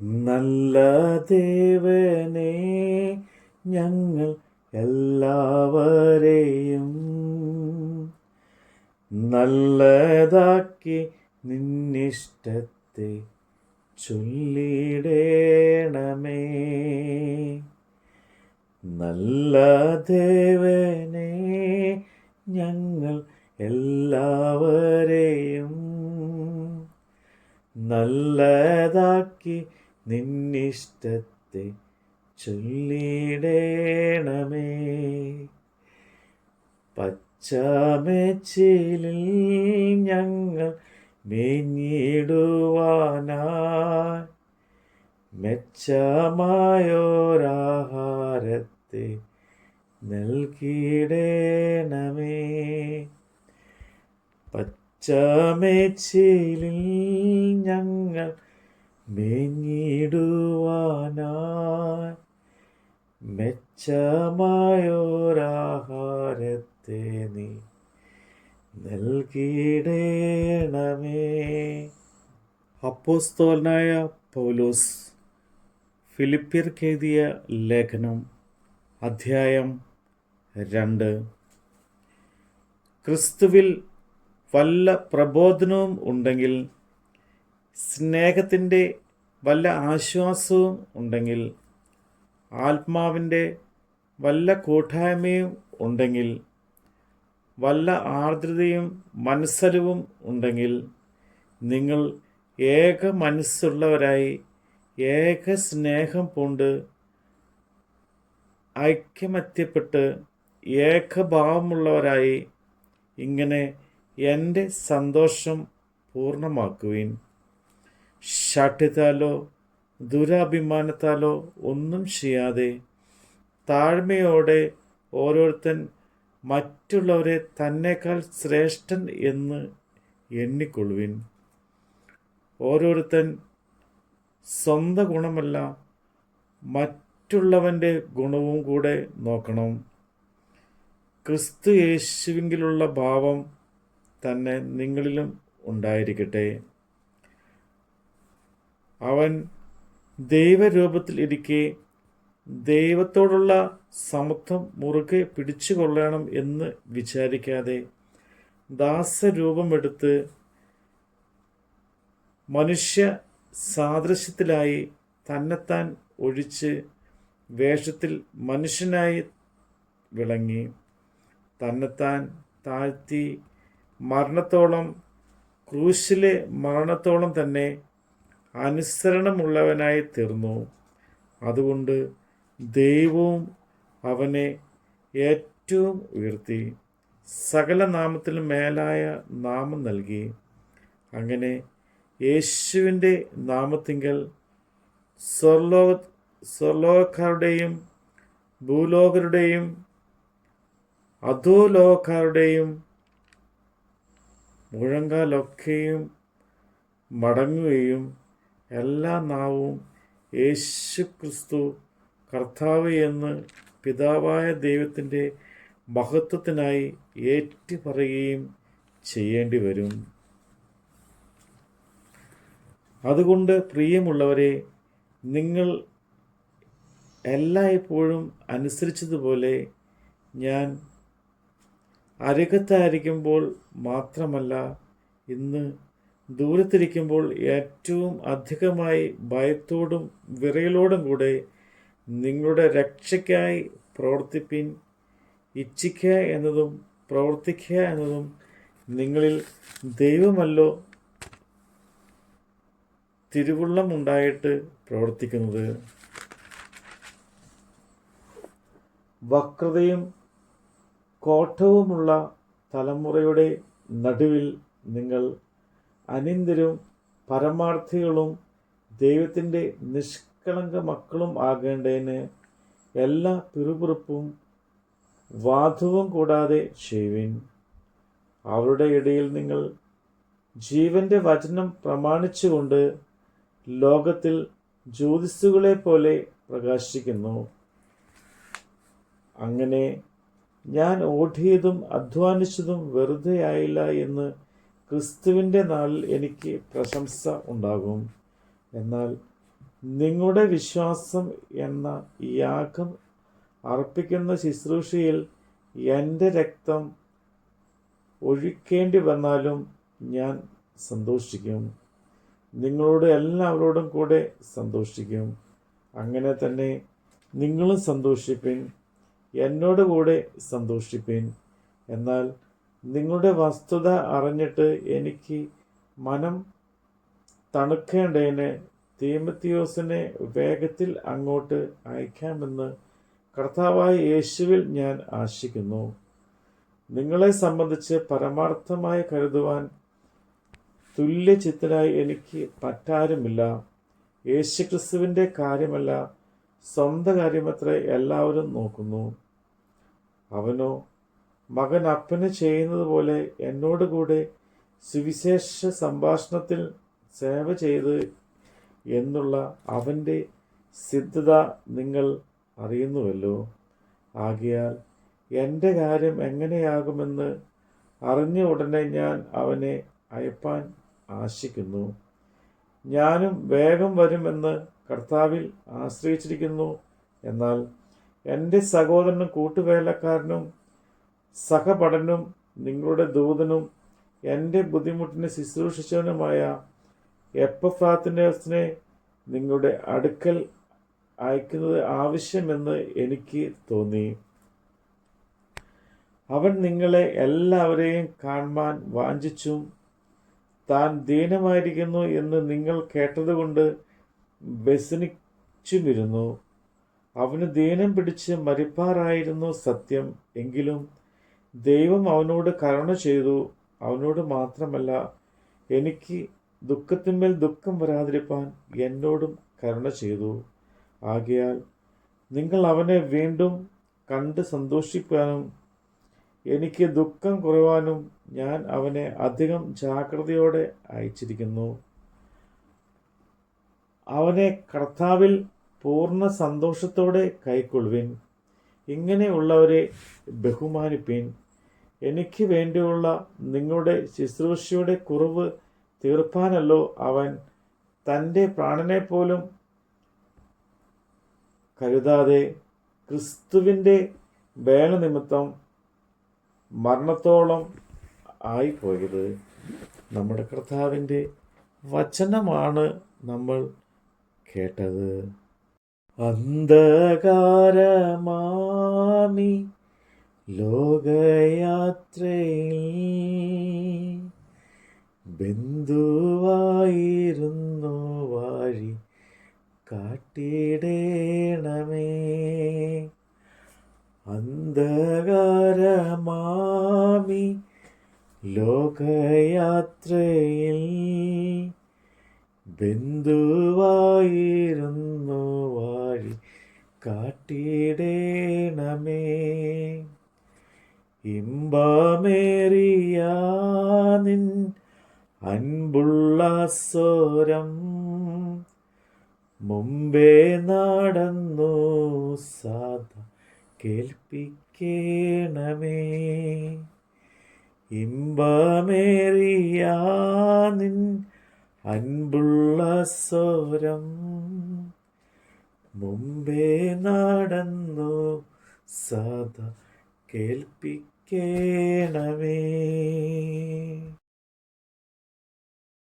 നല്ല ദേവനെ ഞങ്ങൾ എല്ലാവരെയും നല്ലതാക്കി നിന്നിഷ്ടത്തെ ചൊല്ലിടേണമേ. നല്ല ദേവനെ ഞങ്ങൾ എല്ലാവരെയും നല്ലതാക്കി നിന്നിഷ്ടത്തെ ചൊല്ലിടേണമേ. പച്ചമേച്ചിലിൽ ഞങ്ങൾ മേഞ്ഞിടുവാനായി മെച്ചമായോരാഹാരത്തെ നൽകിടേണമേ. പച്ചമേച്ചിലിൽ ഞങ്ങൾ മേഞ്ഞിടുവാനായി മെച്ചമായോരാഹാരത്തെ നീ നൽകിടേണമേ. അപ്പോസ്തലനായ പൗലോസ് ഫിലിപ്പിയർക്കെഴുതിയ ലേഖനം അധ്യായം 2. ക്രിസ്തുവിൽ വല്ല പ്രബോധനവും ഉണ്ടെങ്കിൽ, സ്നേഹത്തിൻ്റെ വല്ല ആശ്വാസവും ഉണ്ടെങ്കിൽ, ആത്മാവിൻ്റെ വല്ല കൂട്ടായ്മയും ഉണ്ടെങ്കിൽ, വല്ല ആർദ്രതയും മനസ്സലിവും ഉണ്ടെങ്കിൽ, നിങ്ങൾ ഏക മനസ്സുള്ളവരായി ഏക സ്നേഹം പൂണ്ട് ഐക്യമത്യപ്പെട്ട് ഏകഭാവമുള്ളവരായി ഇങ്ങനെ എൻ്റെ സന്തോഷം പൂർണ്ണമാക്കുവിൻ. ശഠ്യത്താലോ ദുരഭിമാനത്താലോ ഒന്നും ചെയ്യാതെ താഴ്മയോടെ ഓരോരുത്തൻ മറ്റുള്ളവരെ തന്നേക്കാൾ ശ്രേഷ്ഠൻ എന്ന് എണ്ണിക്കൊള്ളുവിൻ. ഓരോരുത്തൻ സ്വന്തം ഗുണമല്ല, മറ്റുള്ളവൻ്റെ ഗുണവും കൂടെ നോക്കണം. ക്രിസ്തു യേശുവിലുള്ള ഭാവം തന്നെ നിങ്ങളിലും ഉണ്ടായിരിക്കട്ടെ. അവൻ ദൈവരൂപത്തിൽ ഇരിക്കെ ദൈവത്തോടുള്ള സമത്വം മുറുകെ പിടിച്ചുകൊള്ളണം എന്ന് വിചാരിക്കാതെ ദാസരൂപമെടുത്ത് മനുഷ്യ സാദൃശ്യത്തിലായി തന്നെത്താൻ ഒഴിച്ച് വേഷത്തിൽ മനുഷ്യനായി വിളങ്ങി തന്നെത്താൻ താഴ്ത്തി മരണത്തോളം, ക്രൂശിലെ മരണത്തോളം തന്നെ അനുസരണമുള്ളവനായി തീർന്നു. അതുകൊണ്ട് ദൈവവും അവനെ ഏറ്റവും ഉയർത്തി സകല നാമത്തിലും മേലായ നാമം നൽകി. അങ്ങനെ യേശുവിൻ്റെ നാമത്തിങ്കൽ സ്വർലോകക്കാരുടെയും ഭൂലോകരുടെയും അധോലോകക്കാരുടെയും മുഴങ്കാലൊക്കെയും മടങ്ങുകയും എല്ലാ നാവും യേശു ക്രിസ്തു കർത്താവ് എന്ന് പിതാവായ ദൈവത്തിൻ്റെ മഹത്വത്തിനായി ഏറ്റുപറയുകയും ചെയ്യേണ്ടി വരും. അതുകൊണ്ട് പ്രിയമുള്ളവരെ, നിങ്ങൾ എല്ലായ്പ്പോഴും അനുസരിച്ചതുപോലെ ഞാൻ അരികത്തായിരിക്കുമ്പോൾ മാത്രമല്ല, ഇന്ന് ദൂരത്തിരിക്കുമ്പോൾ ഏറ്റവും അധികമായി ഭയത്തോടും വിറയലോടും കൂടെ നിങ്ങളുടെ രക്ഷയ്ക്കായി പ്രവർത്തിപ്പിൻ. ഇച്ഛിക്കുക എന്നതും പ്രവർത്തിക്കുക എന്നതും നിങ്ങളിൽ ദൈവമല്ലോ തിരുവുള്ളം ഉണ്ടായിട്ട് പ്രവർത്തിക്കുന്നത്. വക്രതയും കോട്ടവുമുള്ള തലമുറയുടെ നടുവിൽ നിങ്ങൾ അനിന്ദരും പരമാർത്ഥികളും ദൈവത്തിൻ്റെ നിഷ്കളങ്ക മക്കളും ആകേണ്ടതിന് എല്ലാ പിറുപിറുപ്പും വാദവും കൂടാതെ ചെയ്യുവിൻ. അവരുടെ ഇടയിൽ നിങ്ങൾ ജീവൻ്റെ വചനം പ്രമാണിച്ചുകൊണ്ട് ലോകത്തിൽ ജ്യോതിസ്സുകളെ പോലെ പ്രകാശിക്കുന്നു. അങ്ങനെ ഞാൻ ഓടിയതും അധ്വാനിച്ചതും വെറുതെ ആയില്ല എന്ന് ക്രിസ്തുവിൻ്റെ നാളിൽ എനിക്ക് പ്രശംസ ഉണ്ടാകും. എന്നാൽ നിങ്ങളുടെ വിശ്വാസം എന്ന യാഗം അർപ്പിക്കുന്ന ശുശ്രൂഷയിൽ എൻ്റെ രക്തം ഒഴിക്കേണ്ടി വന്നാലും ഞാൻ സന്തോഷിക്കും. നിങ്ങളോട് എല്ലാവരോടും കൂടെ സന്തോഷിക്കും. അങ്ങനെ തന്നെ നിങ്ങളും സന്തോഷിപ്പിൻ, എന്നോട് കൂടെ സന്തോഷിപ്പിൻ. എന്നാൽ നിങ്ങളുടെ വസ്തുത അറിഞ്ഞിട്ട് എനിക്ക് മനം തണുക്കേണ്ടതിന് തീമത്തിയോസിനെ വേഗത്തിൽ അങ്ങോട്ട് അയക്കാമെന്ന് കർത്താവായ യേശുവിൽ ഞാൻ ആശിക്കുന്നു. നിങ്ങളെ സംബന്ധിച്ച് പരമാർത്ഥമായി കരുതുവാൻ തുല്യചിത്തനായി എനിക്ക് മറ്റാരുമില്ല. യേശുക്രിസ്തുവിൻ്റെ കാര്യമല്ല, സ്വന്തം കാര്യമത്രേ എല്ലാവരും നോക്കുന്നു. അവനോ മകൻ അപ്പന് ചെയ്യുന്നത് പോലെ എന്നോടുകൂടെ സുവിശേഷ സംഭാഷണത്തിൽ സേവ ചെയ്ത് എന്നുള്ള അവൻ്റെ സിദ്ധത നിങ്ങൾ അറിയുന്നുവല്ലോ. ആകയാൽ എൻ്റെ കാര്യം എങ്ങനെയാകുമെന്ന് അറിഞ്ഞ ഉടനെ ഞാൻ അവനെ അയപ്പാൻ ആശിക്കുന്നു. ഞാനും വേഗം വരുമെന്ന് കർത്താവിൽ ആശ്രയിച്ചിരിക്കുന്നു. എന്നാൽ എൻ്റെ സഹോദരനും കൂട്ടുവേലക്കാരനും സഹപഠനും നിങ്ങളുടെ ദൂതനും എൻ്റെ ബുദ്ധിമുട്ടിനെ ശുശ്രൂഷിച്ചവനുമായ എപ്പഫ്രാത്തിനെ നിങ്ങളുടെ അടുക്കൽ അയക്കുന്നത് ആവശ്യമെന്ന് എനിക്ക് തോന്നി. അവൻ നിങ്ങളെ എല്ലാവരെയും കാണുവാൻ വാഞ്ചിച്ചും താൻ ദീനമായിരിക്കുന്നു എന്ന് നിങ്ങൾ കേട്ടതുകൊണ്ട് വ്യസനിച്ചുമിരുന്നു. അവന് ദീനം പിടിച്ച് മരിപ്പാറായിരുന്നു സത്യം. എങ്കിലും ദൈവം അവനോട് കരുണ ചെയ്തു. അവനോട് മാത്രമല്ല, എനിക്ക് ദുഃഖത്തിന്മേൽ ദുഃഖം വരാതിരിപ്പാൻ എന്നോടും കരുണ ചെയ്തു. ആകയാൽ നിങ്ങൾ അവനെ വീണ്ടും കണ്ട് സന്തോഷിക്കാനും എനിക്ക് ദുഃഖം കുറവാനും ഞാൻ അവനെ അധികം ജാഗ്രതയോടെ അയച്ചിരിക്കുന്നു. അവനെ കർത്താവിൽ പൂർണ്ണ സന്തോഷത്തോടെ കൈക്കൊള്ളുവിൻ. ഇങ്ങനെയുള്ളവരെ ബഹുമാനിപ്പിൻ. എനിക്ക് വേണ്ടിയുള്ള നിങ്ങളുടെ ശുശ്രൂഷയുടെ കുറവ് തീർപ്പാനല്ലോ അവൻ തൻ്റെ പ്രാണനെപ്പോലും കരുതാതെ ക്രിസ്തുവിൻ്റെ വേല നിമിത്തം മരണത്തോളം ആയിപ്പോയത്. നമ്മുടെ കർത്താവിൻ്റെ വചനമാണ് നമ്മൾ കേട്ടത്. അന്ധകാരമാമി ലോകയാത്രയിൽ ബന്ധുവായിരുന്നു വഴി കാട്ടിടേണമേ. അന്ധകാരമാമി ലോകയാത്രയിൽ ബന്ധുവായിരുന്നു വഴി കാട്ടിടേണമേ. ഇമ്പമേറിയ നിൻ അൻപുള്ള സ്വരം മുമ്പേ നടന്നു സാധാ കേൾപ്പിക്കണമേ. ഇമ്പമേറിയ നിൻ അൻപുള്ള സ്വരം മുമ്പേ നടന്നു സാധാ കേൾപ്പിക്കണമേ.